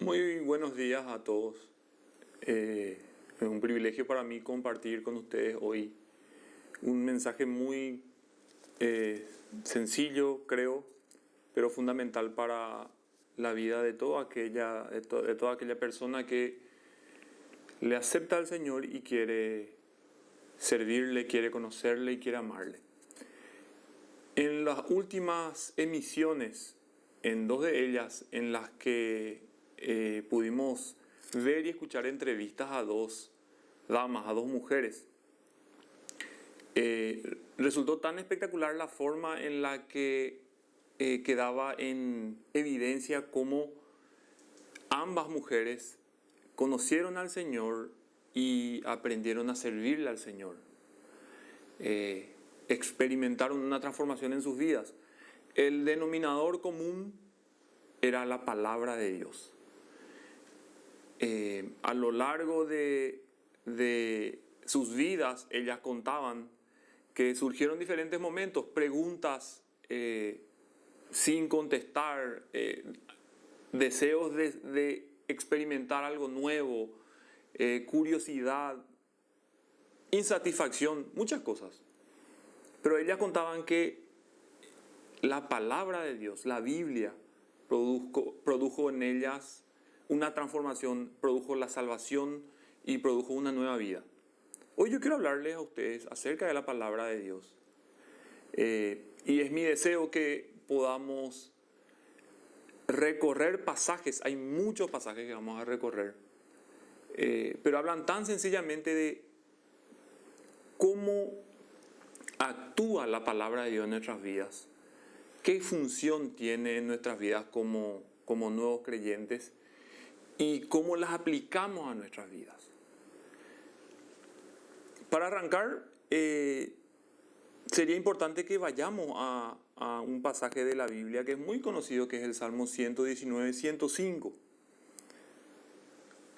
Muy buenos días a todos. Es un privilegio para mí compartir con ustedes hoy un mensaje muy sencillo, creo, pero fundamental para la vida de toda aquella persona que le acepta al Señor y quiere servirle, quiere conocerle y quiere amarle. En las últimas emisiones, en dos de ellas, en las que pudimos ver y escuchar entrevistas a dos damas, a dos mujeres, resultó tan espectacular la forma en la que quedaba en evidencia cómo ambas mujeres conocieron al Señor y aprendieron a servirle al Señor. Experimentaron una transformación en sus vidas. El denominador común era la palabra de Dios. A lo largo de sus vidas, ellas contaban que surgieron diferentes momentos, preguntas sin contestar, deseos de experimentar algo nuevo, curiosidad, insatisfacción, muchas cosas. Pero ellas contaban que la palabra de Dios, la Biblia, produjo en ellas una transformación, produjo la salvación y produjo una nueva vida. Hoy yo quiero hablarles a ustedes acerca de la palabra de Dios. Y es mi deseo que podamos recorrer pasajes. Hay muchos pasajes que vamos a recorrer. Pero hablan tan sencillamente de cómo actúa la palabra de Dios en nuestras vidas. ¿Qué función tiene en nuestras vidas como nuevos creyentes? Y cómo las aplicamos a nuestras vidas. Para arrancar, sería importante que vayamos a un pasaje de la Biblia que es muy conocido, que es el Salmo 119, 105.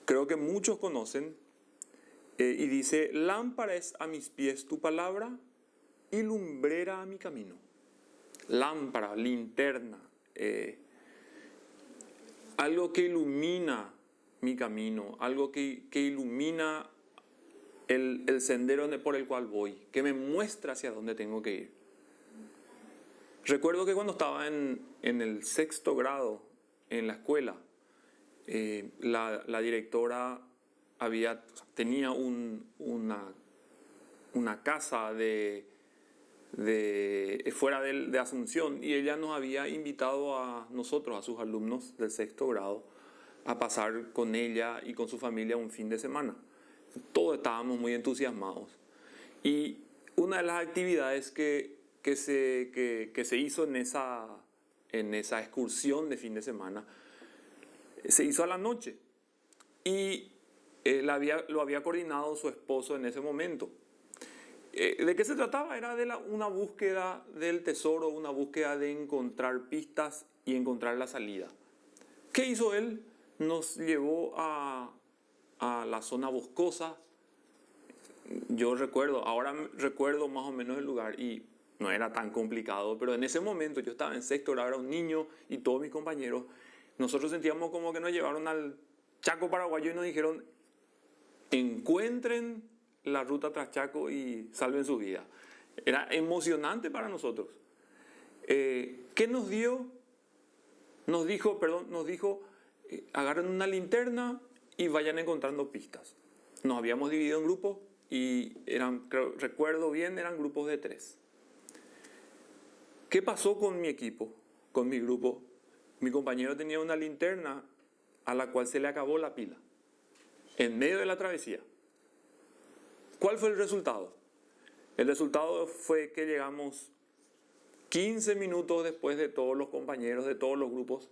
Creo que muchos conocen, y dice: lámpara es a mis pies tu palabra y lumbrera a mi camino. Lámpara, linterna, algo que ilumina mi camino, algo que ilumina el sendero por el cual voy, que me muestra hacia dónde tengo que ir. Recuerdo que cuando estaba en el 6º grado en la escuela, la directora tenía una casa fuera de Asunción, y ella nos había invitado a nosotros, a sus alumnos del 6º grado, a pasar con ella y con su familia un fin de semana. Todos estábamos muy entusiasmados. Y una de las actividades que se hizo en esa excursión de fin de semana se hizo a la noche. Y lo había coordinado su esposo en ese momento. ¿De qué se trataba? Era de una búsqueda del tesoro, una búsqueda de encontrar pistas y encontrar la salida. ¿Qué hizo él? Nos llevó a la zona boscosa. Ahora recuerdo más o menos el lugar y no era tan complicado, pero en ese momento yo estaba en 6º grado, era un niño, y todos mis compañeros, nosotros sentíamos como que nos llevaron al Chaco paraguayo y nos dijeron: encuentren la ruta tras Chaco y salven su vida. Era emocionante para nosotros. ¿Qué nos dio? Nos dijo, agarren una linterna y vayan encontrando pistas. Nos habíamos dividido en grupos y recuerdo bien, eran grupos de 3. ¿Qué pasó con mi equipo, con mi grupo? Mi compañero tenía una linterna a la cual se le acabó la pila en medio de la travesía. ¿Cuál fue el resultado? El resultado fue que llegamos 15 minutos después de todos los compañeros, de todos los grupos,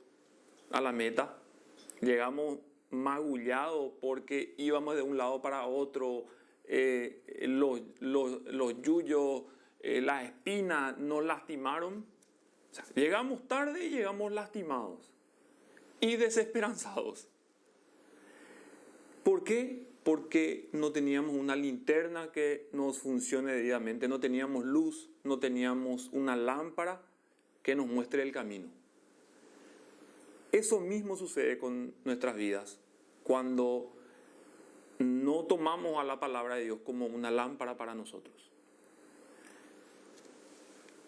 a la meta. Llegamos magullados porque íbamos de un lado para otro. Los yuyos, las espinas nos lastimaron. O sea, llegamos tarde y llegamos lastimados y desesperanzados. ¿Por qué? Porque no teníamos una linterna que nos funcione debidamente, no teníamos luz, no teníamos una lámpara que nos muestre el camino. Eso mismo sucede con nuestras vidas cuando no tomamos a la palabra de Dios como una lámpara para nosotros.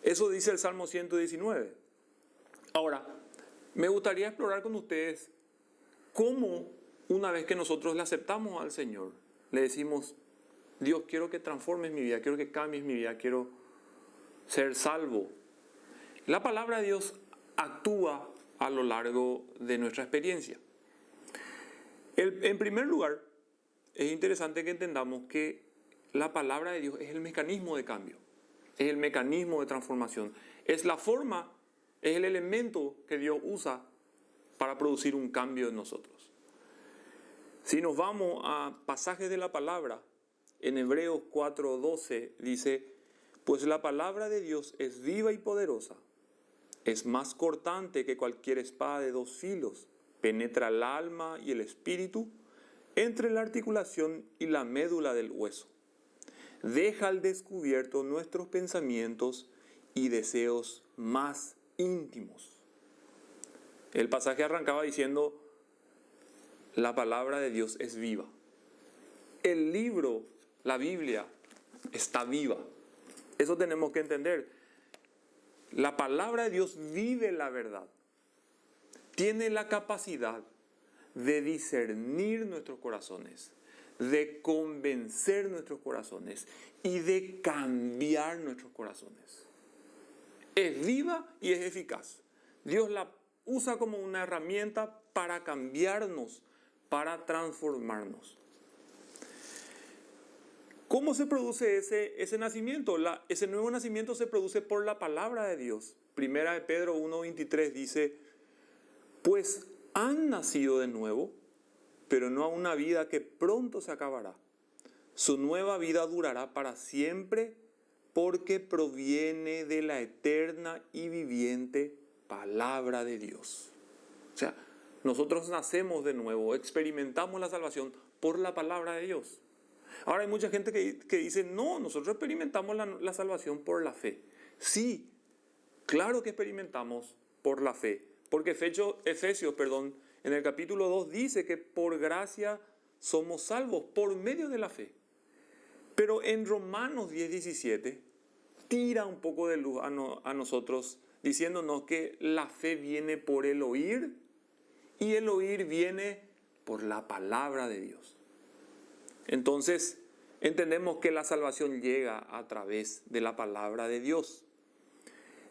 Eso dice el Salmo 119. Ahora, me gustaría explorar con ustedes cómo, una vez que nosotros le aceptamos al Señor, le decimos: Dios, quiero que transformes mi vida, quiero que cambies mi vida, quiero ser salvo. La palabra de Dios actúa a lo largo de nuestra experiencia. En primer lugar, es interesante que entendamos que la palabra de Dios es el mecanismo de cambio, es el mecanismo de transformación, es la forma, es el elemento que Dios usa para producir un cambio en nosotros. Si nos vamos a pasajes de la palabra, en Hebreos 4:12 dice: pues la palabra de Dios es viva y poderosa, es más cortante que cualquier espada de dos filos, penetra el alma y el espíritu, entre la articulación y la médula del hueso. Deja al descubierto nuestros pensamientos y deseos más íntimos. El pasaje arrancaba diciendo: la palabra de Dios es viva. El libro, la Biblia, está viva. Eso tenemos que entender. La palabra de Dios vive la verdad. Tiene la capacidad de discernir nuestros corazones, de convencer nuestros corazones y de cambiar nuestros corazones. Es viva y es eficaz. Dios la usa como una herramienta para cambiarnos, para transformarnos. ¿Cómo se produce ese nacimiento? Ese nuevo nacimiento se produce por la palabra de Dios. Primera de Pedro 1:23 dice: pues han nacido de nuevo, pero no a una vida que pronto se acabará. Su nueva vida durará para siempre, porque proviene de la eterna y viviente palabra de Dios. O sea, nosotros nacemos de nuevo, experimentamos la salvación por la palabra de Dios. Ahora hay mucha gente que dice: no, nosotros experimentamos la salvación por la fe. Sí, claro que experimentamos por la fe, porque Efesios, en el capítulo 2 dice que por gracia somos salvos por medio de la fe. Pero en Romanos 10:17 tira un poco de luz a nosotros, diciéndonos que la fe viene por el oír y el oír viene por la palabra de Dios. Entonces, entendemos que la salvación llega a través de la palabra de Dios.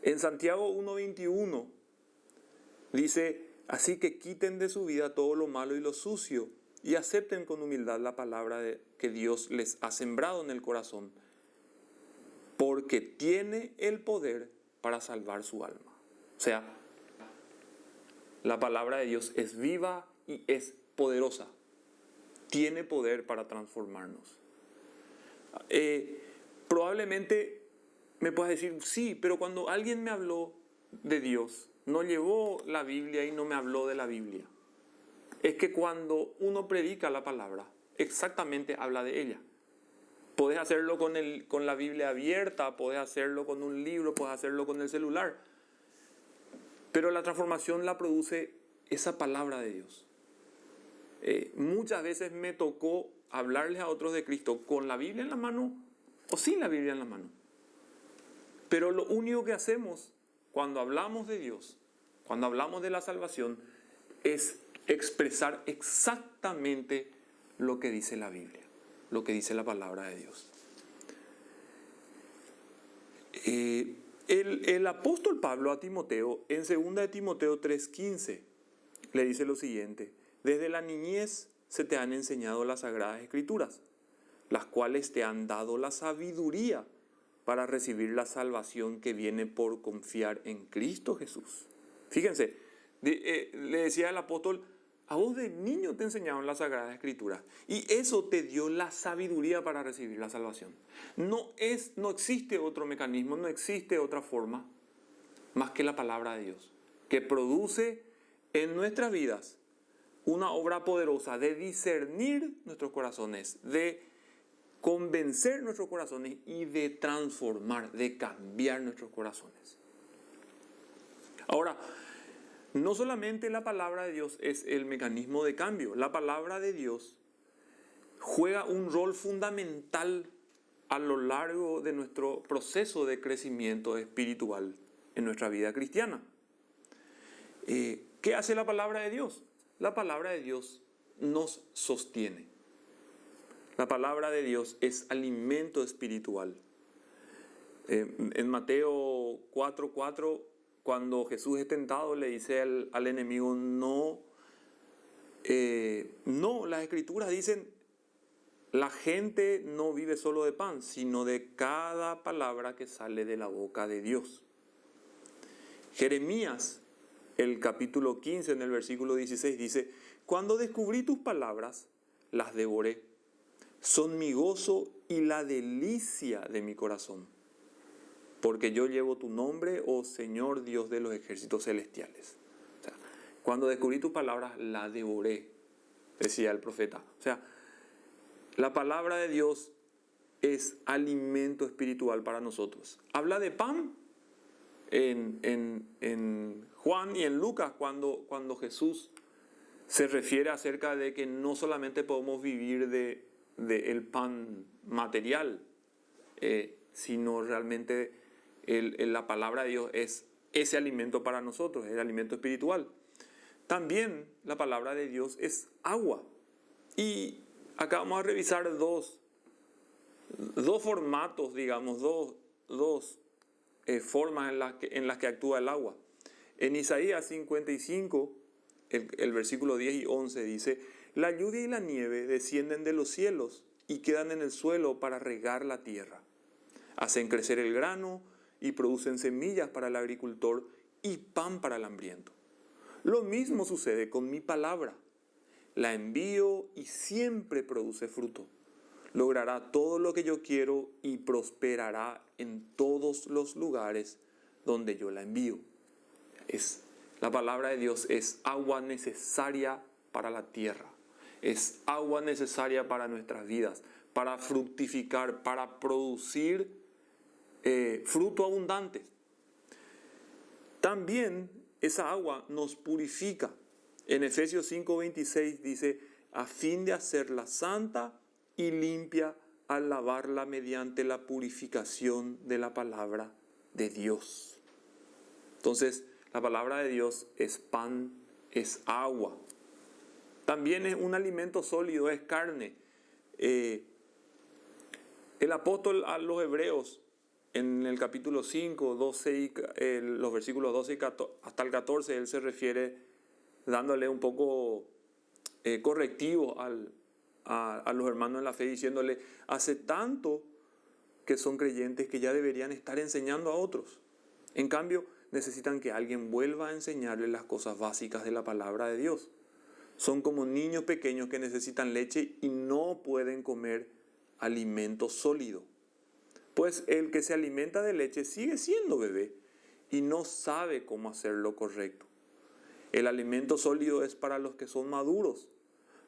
En Santiago 1:21 dice: así que quiten de su vida todo lo malo y lo sucio y acepten con humildad la palabra que Dios les ha sembrado en el corazón, porque tiene el poder para salvar su alma. O sea, la palabra de Dios es viva y es poderosa. Tiene poder para transformarnos. Probablemente me puedas decir: sí, pero cuando alguien me habló de Dios, no llevó la Biblia y no me habló de la Biblia. Es que cuando uno predica la palabra, exactamente habla de ella. Podés hacerlo con la Biblia abierta, podés hacerlo con un libro, podés hacerlo con el celular. Pero la transformación la produce esa palabra de Dios. Muchas veces me tocó hablarles a otros de Cristo con la Biblia en la mano o sin la Biblia en la mano. Pero lo único que hacemos cuando hablamos de Dios, cuando hablamos de la salvación, es expresar exactamente lo que dice la Biblia, lo que dice la palabra de Dios. El apóstol Pablo a Timoteo, en 2 de Timoteo 3:15, le dice lo siguiente: desde la niñez se te han enseñado las sagradas escrituras, las cuales te han dado la sabiduría para recibir la salvación que viene por confiar en Cristo Jesús. Fíjense, le decía el apóstol: a vos de niño te enseñaron las sagradas escrituras y eso te dio la sabiduría para recibir la salvación. No existe otro mecanismo, no existe otra forma más que la palabra de Dios, que produce en nuestras vidas una obra poderosa de discernir nuestros corazones, de convencer nuestros corazones y de transformar, de cambiar nuestros corazones. Ahora, No solamente la palabra de Dios es el mecanismo de cambio, la palabra de Dios juega un rol fundamental a lo largo de nuestro proceso de crecimiento espiritual en nuestra vida cristiana. ¿Qué hace la palabra de Dios? La palabra de Dios nos sostiene. La palabra de Dios es alimento espiritual. En Mateo 4:4, cuando Jesús es tentado, le dice al enemigo, no, las escrituras dicen, la gente no vive solo de pan, sino de cada palabra que sale de la boca de Dios. Jeremías, el capítulo 15, en el versículo 16, dice, cuando descubrí tus palabras, las devoré. Son mi gozo y la delicia de mi corazón. Porque yo llevo tu nombre, oh Señor Dios de los ejércitos celestiales. O sea, cuando descubrí tus palabras, la devoré, decía el profeta. O sea, la palabra de Dios es alimento espiritual para nosotros. Habla de pan en Juan y en Lucas, cuando Jesús se refiere acerca de que no solamente podemos vivir del pan material, sino realmente la palabra de Dios es ese alimento para nosotros, el alimento espiritual. También la palabra de Dios es agua. Y acá vamos a revisar dos formatos, digamos, dos formas en las que actúa el agua. En Isaías 55, el versículo 10 y 11 dice, la lluvia y la nieve descienden de los cielos y quedan en el suelo para regar la tierra. Hacen crecer el grano y producen semillas para el agricultor y pan para el hambriento. Lo mismo sucede con mi palabra. La envío y siempre produce fruto. Logrará todo lo que yo quiero y prosperará en todos los lugares donde yo la envío. La palabra de Dios es agua necesaria para la tierra. Es agua necesaria para nuestras vidas, para fructificar, para producir fruto abundante. También esa agua nos purifica. En Efesios 5:26 dice, a fin de hacerla santa y limpia al lavarla mediante la purificación de la palabra de Dios. Entonces, la palabra de Dios es pan, es agua. También es un alimento sólido, es carne. El apóstol a los hebreos, en el capítulo 5, 12 los versículos 12 hasta el 14, él se refiere dándole un poco correctivo a los hermanos en la fe, diciéndole, hace tanto que son creyentes que ya deberían estar enseñando a otros. En cambio, necesitan que alguien vuelva a enseñarles las cosas básicas de la palabra de Dios. Son como niños pequeños que necesitan leche y no pueden comer alimento sólido. Pues el que se alimenta de leche sigue siendo bebé y no sabe cómo hacer lo correcto. El alimento sólido es para los que son maduros,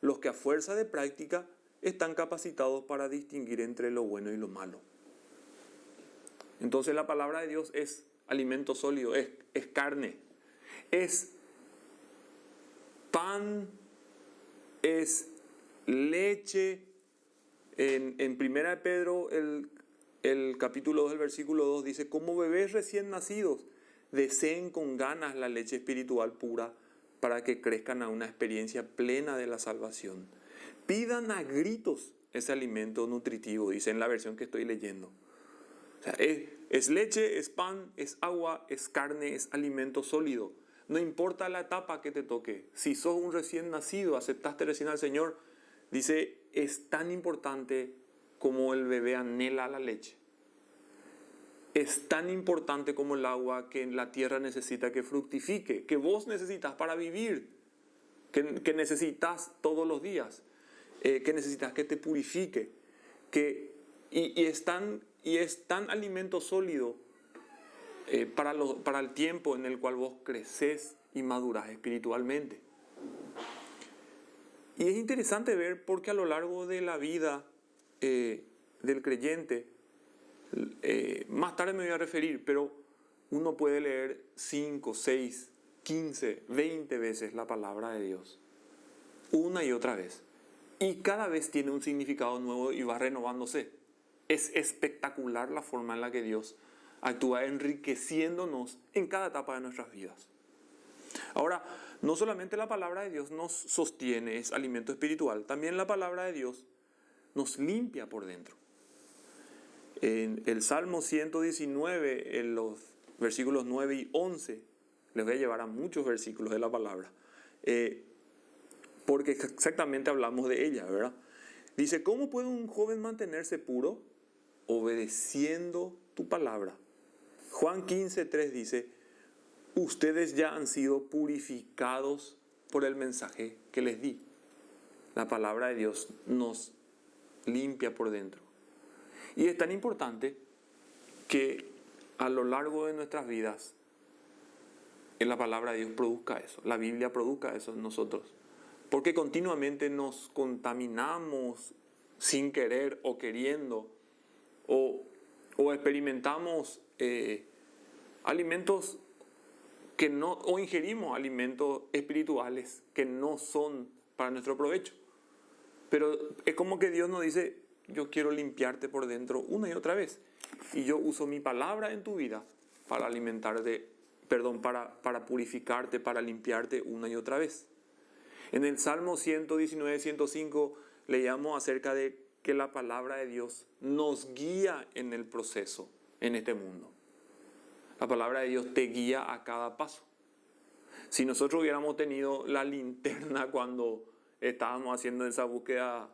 los que a fuerza de práctica están capacitados para distinguir entre lo bueno y lo malo. Entonces la palabra de Dios es alimento sólido, es carne, es pan, es leche. En 1 Pedro, el capítulo 2, el versículo 2 dice, como bebés recién nacidos, deseen con ganas la leche espiritual pura para que crezcan a una experiencia plena de la salvación. Pidan a gritos ese alimento nutritivo, dice en la versión que estoy leyendo. O sea, es leche, es pan, es agua, es carne, es alimento sólido. No importa la etapa que te toque. Si sos un recién nacido, aceptaste recién al Señor, dice, es tan importante como el bebé anhela la leche. Es tan importante como el agua que la tierra necesita que fructifique, que vos necesitas para vivir, que necesitas todos los días, que necesitas que te purifique, y es tan alimento sólido para el tiempo en el cual vos creces y madurás espiritualmente. Y es interesante ver porque a lo largo de la vida del creyente, más tarde me voy a referir, pero uno puede leer 5, 6, 15, 20 veces la palabra de Dios, una y otra vez. Y cada vez tiene un significado nuevo y va renovándose. Es espectacular la forma en la que Dios actúa, enriqueciéndonos en cada etapa de nuestras vidas. Ahora, no solamente la palabra de Dios nos sostiene, es alimento espiritual, también la palabra de Dios nos limpia por dentro. En el Salmo 119, en los versículos 9 y 11, les voy a llevar a muchos versículos de la palabra, porque exactamente hablamos de ella, ¿verdad? Dice, ¿cómo puede un joven mantenerse puro? Obedeciendo tu palabra. Juan 15:3 dice, ustedes ya han sido purificados por el mensaje que les di. La palabra de Dios nos limpia por dentro. Y es tan importante que a lo largo de nuestras vidas en la palabra de Dios produzca eso, la Biblia produzca eso en nosotros. Porque continuamente nos contaminamos sin querer o queriendo, o experimentamos alimentos que no, o ingerimos alimentos espirituales que no son para nuestro provecho. Pero es como que Dios nos dice, yo quiero limpiarte por dentro una y otra vez. Y yo uso mi palabra en tu vida para para purificarte, para limpiarte una y otra vez. En el Salmo 119, 105 leíamos acerca de que la palabra de Dios nos guía en el proceso, en este mundo. La palabra de Dios te guía a cada paso. Si nosotros hubiéramos tenido la linterna cuando estábamos haciendo esa búsqueda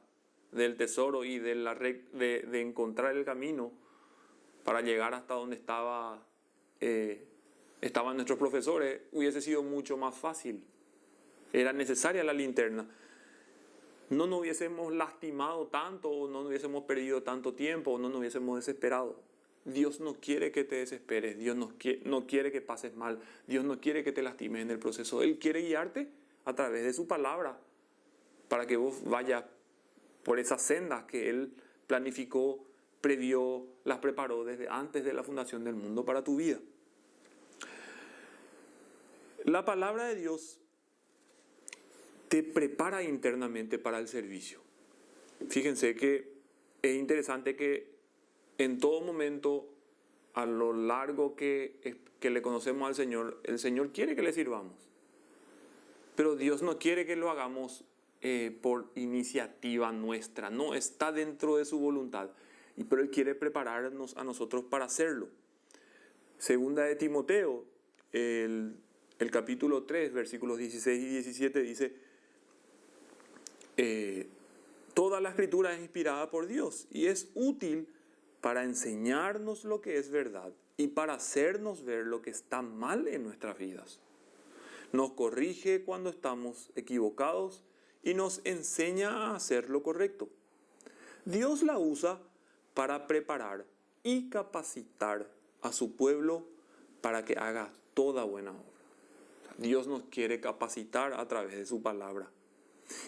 del tesoro y de encontrar el camino para llegar hasta donde estaban nuestros profesores, hubiese sido mucho más fácil. Era necesaria la linterna. No nos hubiésemos lastimado tanto, o no nos hubiésemos perdido tanto tiempo, o no nos hubiésemos desesperado. Dios no quiere que te desesperes, Dios no quiere que pases mal, Dios no quiere que te lastimes en el proceso. Él quiere guiarte a través de su palabra para que vos vayas por esas sendas que Él planificó, previó, las preparó desde antes de la fundación del mundo para tu vida. La palabra de Dios te prepara internamente para el servicio. Fíjense que es interesante que en todo momento, a lo largo que le conocemos al Señor, el Señor quiere que le sirvamos. Pero Dios no quiere que lo hagamos por iniciativa nuestra, no, está dentro de su voluntad. Pero Él quiere prepararnos a nosotros para hacerlo. Segunda de Timoteo, el capítulo 3, versículos 16 y 17 dice, toda la escritura es inspirada por Dios y es útil para enseñarnos lo que es verdad y para hacernos ver lo que está mal en nuestras vidas. Nos corrige cuando estamos equivocados y nos enseña a hacer lo correcto. Dios la usa para preparar y capacitar a su pueblo para que haga toda buena obra. Dios nos quiere capacitar a través de su palabra.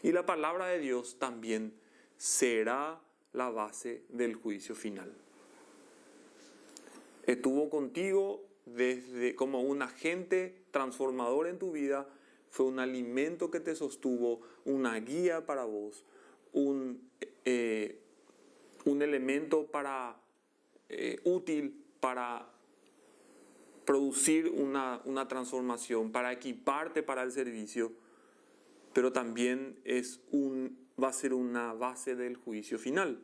Y la palabra de Dios también será la base del juicio final. Estuvo contigo desde como un agente transformador en tu vida, fue un alimento que te sostuvo, una guía para vos, un elemento útil para producir una transformación, para equiparte para el servicio, pero también va a ser una base del juicio final.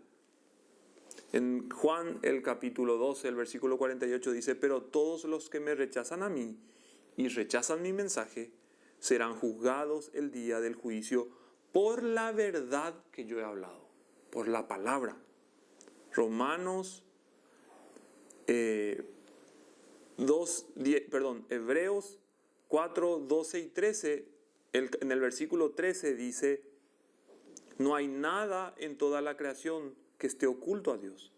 En Juan, el capítulo 12, el versículo 48 dice, pero todos los que me rechazan a mí y rechazan mi mensaje, serán juzgados el día del juicio por la verdad que yo he hablado, por la palabra. Hebreos 4, 12 y 13, en el versículo 13 dice, no hay nada en toda la creación que esté oculto a Dios.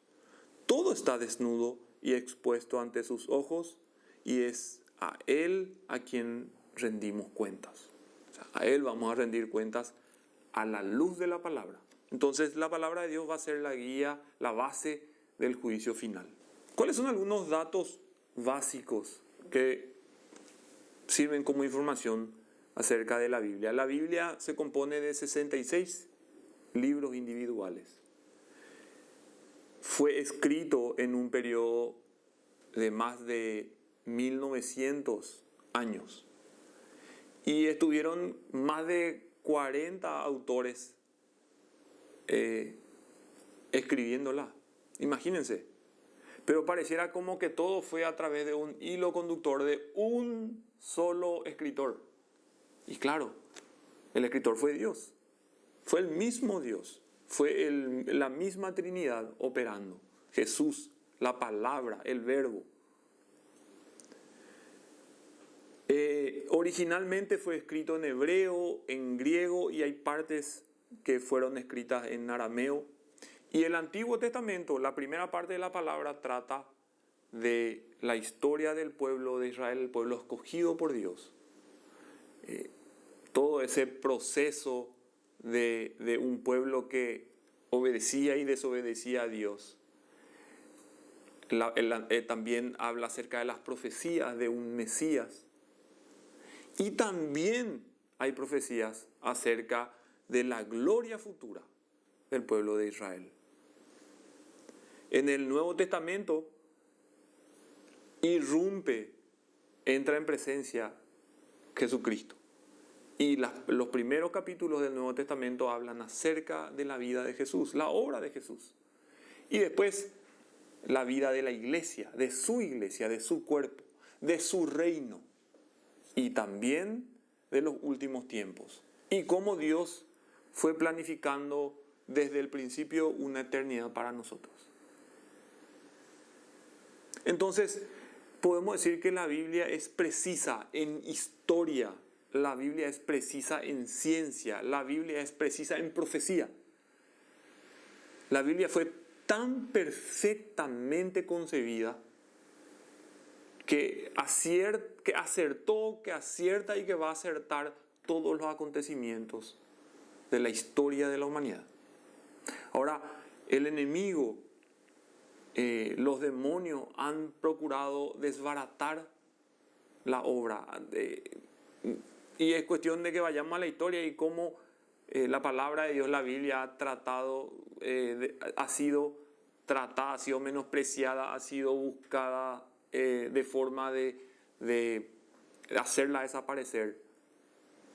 Todo está desnudo y expuesto ante sus ojos y es a Él a quien rendimos cuentas. O sea, a Él vamos a rendir cuentas a la luz de la palabra. Entonces la palabra de Dios va a ser la guía, la base del juicio final. ¿Cuáles son algunos datos básicos que sirven como información acerca de la Biblia. La Biblia se compone de 66 libros individuales. Fue escrito en un periodo de más de 1900 años. Y estuvieron más de 40 autores escribiéndola. Imagínense. Pero pareciera como que todo fue a través de un hilo conductor de un solo escritor. Y claro, el escritor fue Dios. Fue el mismo Dios. Fue la misma Trinidad operando. Jesús, la palabra, el verbo. Originalmente fue escrito en hebreo, en griego, y hay partes que fueron escritas en arameo. Y el Antiguo Testamento, la primera parte de la palabra, trata de la historia del pueblo de Israel, el pueblo escogido por Dios. Todo ese proceso de un pueblo que obedecía y desobedecía a Dios. También habla acerca de las profecías de un Mesías. Y también hay profecías acerca de la gloria futura del pueblo de Israel. En el Nuevo Testamento entra en presencia Jesucristo. Y los primeros capítulos del Nuevo Testamento hablan acerca de la vida de Jesús, la obra de Jesús. Y después la vida de la iglesia, de su cuerpo, de su reino. Y también de los últimos tiempos. Y cómo Dios fue planificando desde el principio una eternidad para nosotros. Entonces, podemos decir que la Biblia es precisa en historia, la Biblia es precisa en ciencia, la Biblia es precisa en profecía. La Biblia fue tan perfectamente concebida que acertó, que acierta y que va a acertar todos los acontecimientos de la historia de la humanidad. Ahora, el enemigo, los demonios han procurado desbaratar la obra. Y es cuestión de que vayamos a la historia y cómo la palabra de Dios, la Biblia, ha sido tratada, ha sido menospreciada, ha sido buscada de forma de hacerla desaparecer.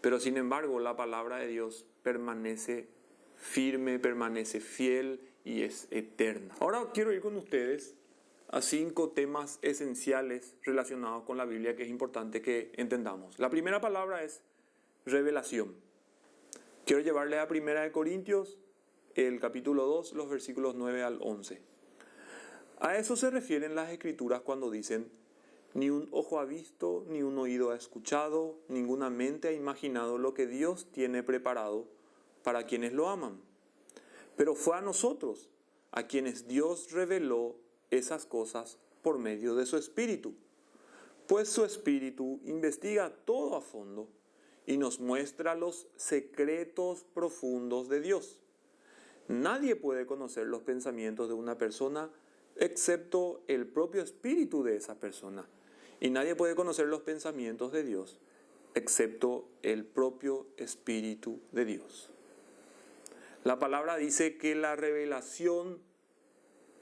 Pero sin embargo, la palabra de Dios permanece firme, permanece fiel y es eterna. Ahora quiero ir con ustedes a 5 temas esenciales relacionados con la Biblia que es importante que entendamos. La primera palabra es revelación. Quiero llevarle a 1 Corintios, el capítulo 2, los versículos 9 al 11. A eso se refieren las Escrituras cuando dicen: ni un ojo ha visto, ni un oído ha escuchado, ninguna mente ha imaginado lo que Dios tiene preparado para quienes lo aman. Pero fue a nosotros a quienes Dios reveló esas cosas por medio de su Espíritu. Pues su Espíritu investiga todo a fondo y nos muestra los secretos profundos de Dios. Nadie puede conocer los pensamientos de una persona excepto el propio espíritu de esa persona. Y nadie puede conocer los pensamientos de Dios excepto el propio Espíritu de Dios. La palabra dice que la revelación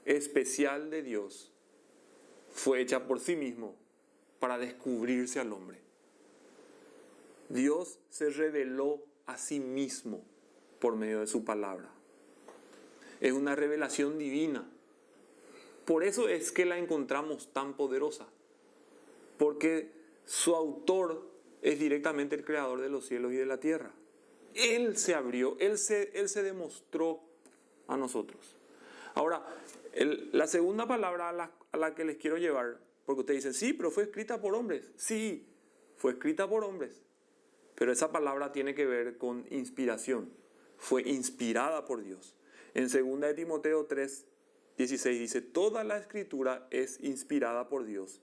especial de Dios fue hecha por sí mismo para descubrirse al hombre. Dios se reveló a sí mismo por medio de su palabra. Es una revelación divina. Por eso es que la encontramos tan poderosa, porque su autor es directamente el creador de los cielos y de la tierra. Él se abrió, Él se demostró a nosotros. Ahora, la segunda palabra a la que les quiero llevar, porque ustedes dicen, sí, pero fue escrita por hombres. Sí, fue escrita por hombres, pero esa palabra tiene que ver con inspiración. Fue inspirada por Dios. En 2 Timoteo 3:16 dice: toda la escritura es inspirada por Dios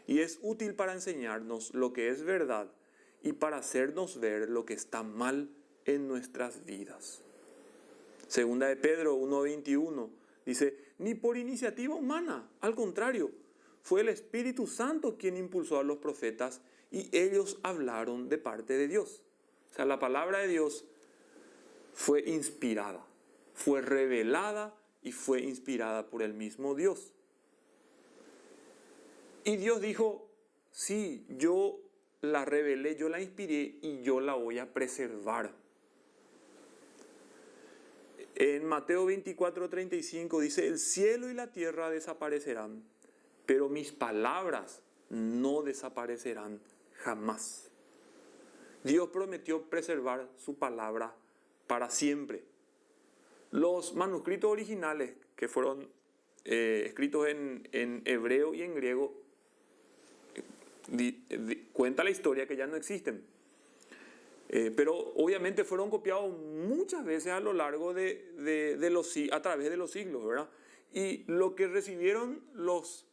y es útil para enseñarnos lo que es verdad y para hacernos ver lo que está mal en nuestras vidas. 2 Pedro 1:21 dice: ni por iniciativa humana, al contrario, fue el Espíritu Santo quien impulsó a los profetas y ellos hablaron de parte de Dios. O sea, la palabra de Dios fue inspirada, fue revelada y fue inspirada por el mismo Dios. Y Dios dijo, sí, yo la revelé, yo la inspiré y yo la voy a preservar. En Mateo 24:35 dice, el cielo y la tierra desaparecerán, pero mis palabras no desaparecerán jamás. Dios prometió preservar su palabra para siempre. Los manuscritos originales que fueron escritos en hebreo y en griego cuenta la historia que ya no existen. Pero obviamente fueron copiados muchas veces a lo largo a través de los siglos, ¿verdad? Y lo que recibieron los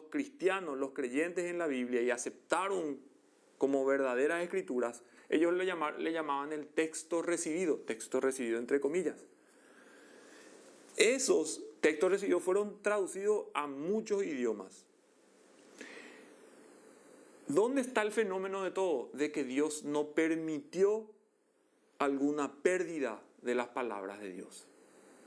cristianos, los creyentes en la Biblia y aceptaron como verdaderas escrituras, ellos le llamaban el texto recibido entre comillas. Esos textos recibidos fueron traducidos a muchos idiomas. ¿Dónde está el fenómeno de todo? De que Dios no permitió alguna pérdida de las palabras de Dios.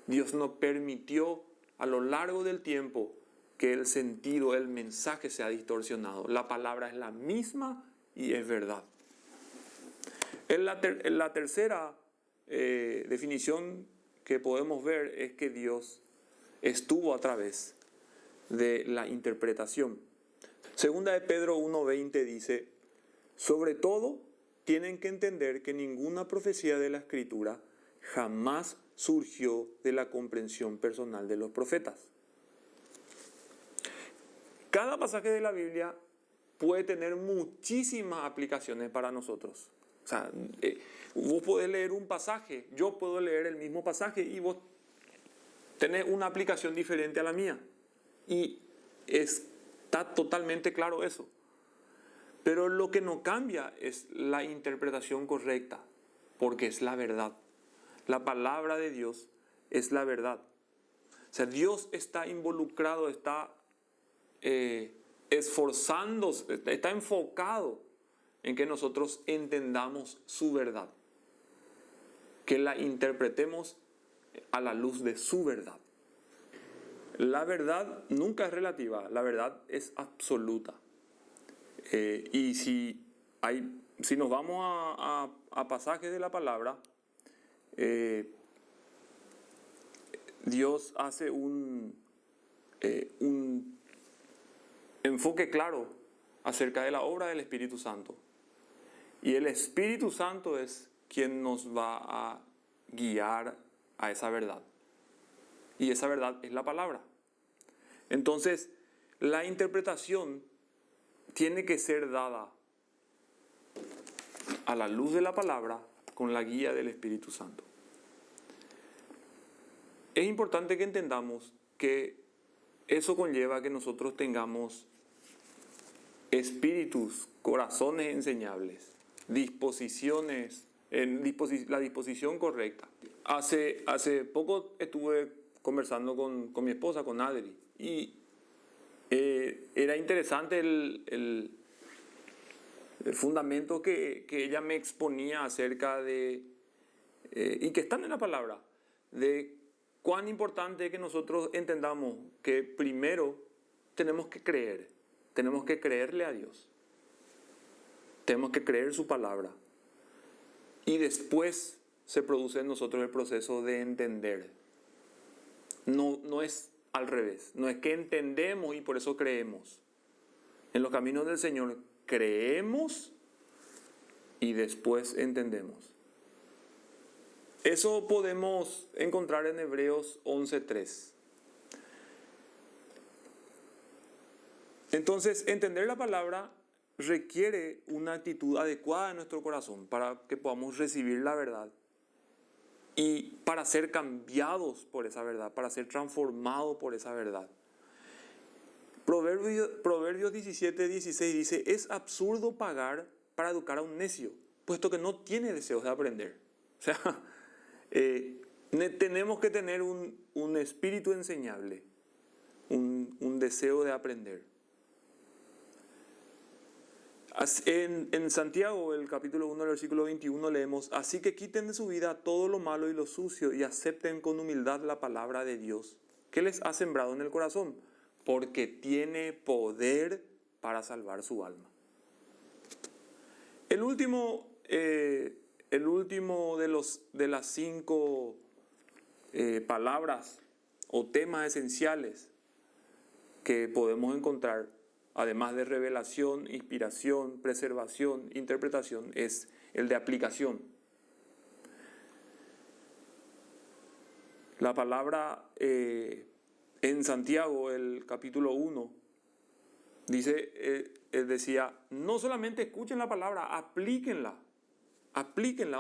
Dios no permitió a lo largo del tiempo que el sentido, el mensaje sea distorsionado. La palabra es la misma y es verdad. En la tercera definición que podemos ver es que Dios estuvo a través de la interpretación. Segunda de Pedro 1:20 dice, sobre todo tienen que entender que ninguna profecía de la Escritura jamás surgió de la comprensión personal de los profetas. Cada pasaje de la Biblia puede tener muchísimas aplicaciones para nosotros. O sea, vos podés leer un pasaje, yo puedo leer el mismo pasaje y vos tenés una aplicación diferente a la mía. Y está totalmente claro eso. Pero lo que no cambia es la interpretación correcta, porque es la verdad. La palabra de Dios es la verdad. O sea, Dios está involucrado, está esforzándose, está enfocado en que nosotros entendamos su verdad, que la interpretemos a la luz de su verdad. La verdad nunca es relativa, la verdad es absoluta. Y si nos vamos a pasajes de la palabra, Dios hace un enfoque claro acerca de la obra del Espíritu Santo. Y el Espíritu Santo es quien nos va a guiar a esa verdad. Y esa verdad es la palabra. Entonces, la interpretación tiene que ser dada a la luz de la palabra con la guía del Espíritu Santo. Es importante que entendamos que eso conlleva que nosotros tengamos espíritus, corazones enseñables, la disposición correcta. Hace poco estuve conversando con mi esposa, con Adri, y era interesante el fundamento que ella me exponía acerca de, y que están en la palabra, de cuán importante es que nosotros entendamos que primero tenemos que creerle a Dios, tenemos que creer su palabra, y después se produce en nosotros el proceso de entender. No es al revés, no es que entendemos y por eso creemos. En los caminos del Señor creemos y después entendemos. Eso podemos encontrar en Hebreos 11:3. Entonces, entender la palabra requiere una actitud adecuada en nuestro corazón para que podamos recibir la verdad y para ser cambiados por esa verdad, para ser transformados por esa verdad. Proverbios 17:16 dice, es absurdo pagar para educar a un necio, puesto que no tiene deseos de aprender. O sea, tenemos que tener un espíritu enseñable, un deseo de aprender. En Santiago, el capítulo 1, el versículo 21, leemos: así que quiten de su vida todo lo malo y lo sucio y acepten con humildad la palabra de Dios, que les ha sembrado en el corazón, porque tiene poder para salvar su alma. El último de las 5 palabras o temas esenciales que podemos encontrar, además de revelación, inspiración, preservación, interpretación, es el de aplicación. La palabra en Santiago, el capítulo 1, decía, no solamente escuchen la palabra, aplíquenla,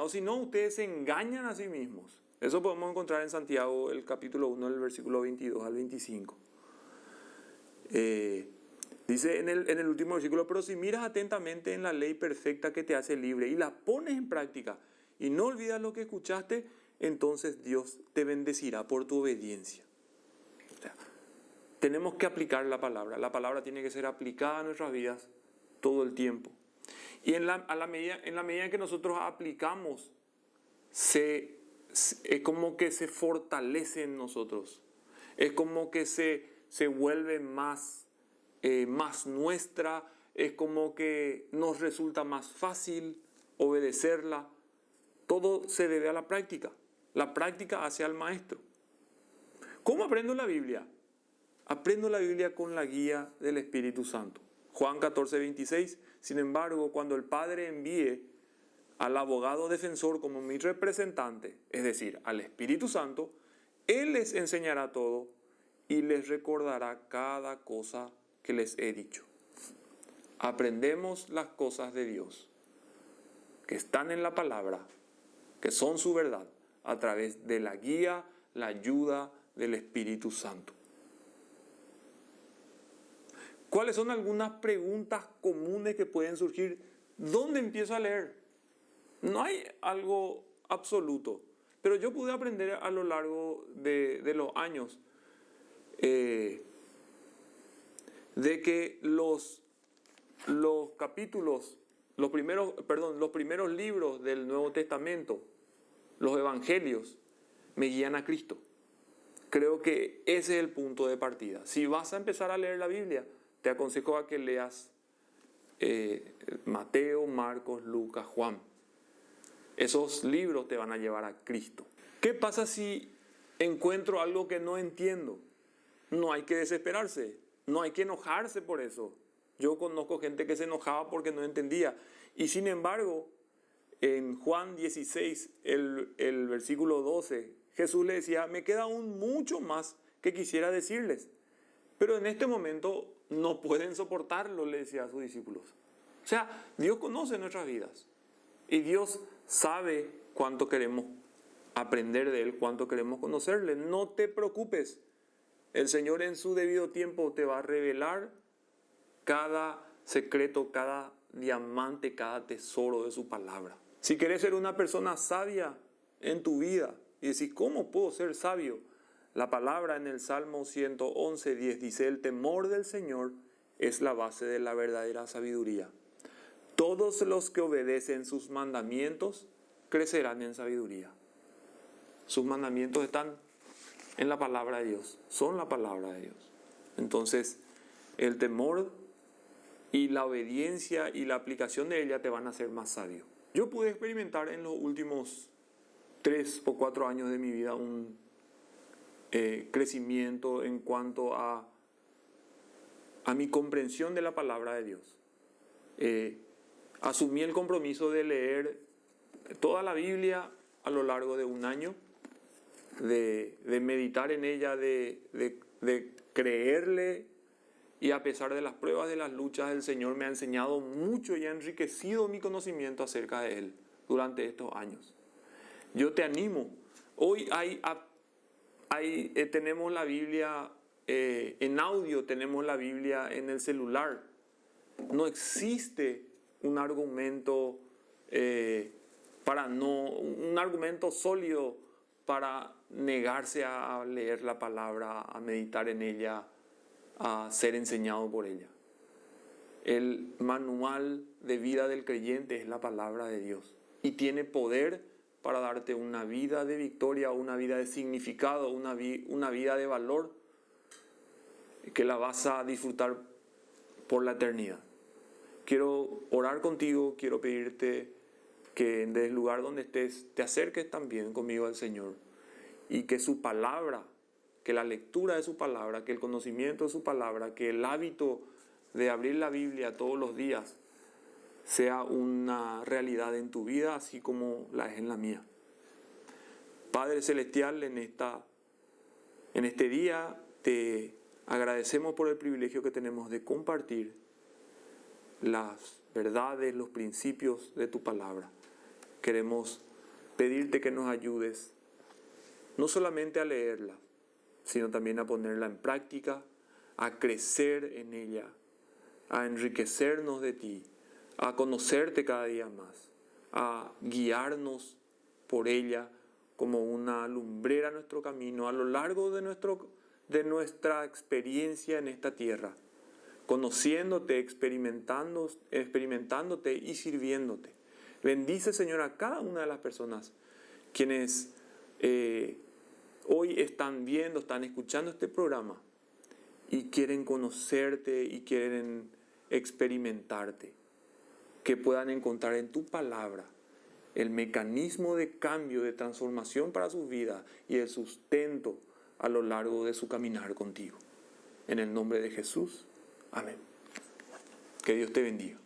o si no, ustedes se engañan a sí mismos. Eso podemos encontrar en Santiago, el capítulo 1, el versículo 22 al 25. Dice en el último versículo: pero si miras atentamente en la ley perfecta que te hace libre y la pones en práctica y no olvidas lo que escuchaste, entonces Dios te bendecirá por tu obediencia. O sea, tenemos que aplicar la palabra. La palabra tiene que ser aplicada a nuestras vidas todo el tiempo. Y en la medida en que nosotros aplicamos, es como que se fortalece en nosotros. Es como que se vuelve más nuestra. Es como que nos resulta más fácil obedecerla. Todo se debe a la práctica. La práctica hace al maestro. ¿Cómo aprendo la Biblia? Aprendo la Biblia con la guía del Espíritu Santo. Juan 14, 26. Sin embargo, cuando el Padre envíe al abogado defensor como mi representante, es decir, al Espíritu Santo, Él les enseñará todo y les recordará cada cosa que les he dicho. Aprendemos las cosas de Dios que están en la palabra, que son su verdad, a través de la guía, la ayuda del Espíritu Santo. ¿Cuáles son algunas preguntas comunes que pueden surgir? ¿Dónde empiezo a leer? No hay algo absoluto, pero yo pude aprender a lo largo de los años de que los capítulos, los primeros libros del Nuevo Testamento, los evangelios, me guían a Cristo. Creo que ese es el punto de partida. Si vas a empezar a leer la Biblia, te aconsejo a que leas Mateo, Marcos, Lucas, Juan. Esos libros te van a llevar a Cristo. ¿Qué pasa si encuentro algo que no entiendo? No hay que desesperarse, no hay que enojarse por eso. Yo conozco gente que se enojaba porque no entendía. Y sin embargo, en Juan 16, el versículo 12, Jesús le decía: me queda aún mucho más que quisiera decirles, pero en este momento no pueden soportarlo, le decía a sus discípulos. O sea, Dios conoce nuestras vidas y Dios sabe cuánto queremos aprender de Él, cuánto queremos conocerle. No te preocupes, el Señor en su debido tiempo te va a revelar cada secreto, cada diamante, cada tesoro de su palabra. Si quieres ser una persona sabia en tu vida y decís, ¿cómo puedo ser sabio? La palabra en el Salmo 111, 10 dice: el temor del Señor es la base de la verdadera sabiduría. Todos los que obedecen sus mandamientos crecerán en sabiduría. Sus mandamientos están en la palabra de Dios, son la palabra de Dios. Entonces, el temor y la obediencia y la aplicación de ella te van a hacer más sabio. Yo pude experimentar en los últimos 3 o 4 años de mi vida un crecimiento en cuanto a mi comprensión de la palabra de Dios. Asumí el compromiso de leer toda la Biblia a lo largo de un año, de meditar en ella, de creerle, y a pesar de las pruebas, de las luchas, el Señor me ha enseñado mucho y ha enriquecido mi conocimiento acerca de Él durante estos años. Yo te animo. Hoy tenemos la Biblia en audio, tenemos la Biblia en el celular. No existe un argumento un argumento sólido para negarse a leer la palabra, a meditar en ella, a ser enseñado por ella. El manual de vida del creyente es la palabra de Dios y tiene poder para darte una vida de victoria, una vida de significado, una vida de valor que la vas a disfrutar por la eternidad. Quiero orar contigo, quiero pedirte que desde el lugar donde estés te acerques también conmigo al Señor y que su palabra, que la lectura de su palabra, que el conocimiento de su palabra, que el hábito de abrir la Biblia todos los días sea una realidad en tu vida, así como la es en la mía. Padre Celestial, en este día te agradecemos por el privilegio que tenemos de compartir las verdades, los principios de tu palabra. Queremos pedirte que nos ayudes no solamente a leerla, sino también a ponerla en práctica, a crecer en ella, a enriquecernos de ti, a conocerte cada día más, a guiarnos por ella como una lumbrera a nuestro camino a lo largo de nuestra experiencia en esta tierra, conociéndote, experimentándote y sirviéndote. Bendice, Señor, a cada una de las personas quienes hoy están viendo, están escuchando este programa y quieren conocerte y quieren experimentarte. Que puedan encontrar en tu palabra el mecanismo de cambio, de transformación para sus vidas y el sustento a lo largo de su caminar contigo. En el nombre de Jesús. Amén. Que Dios te bendiga.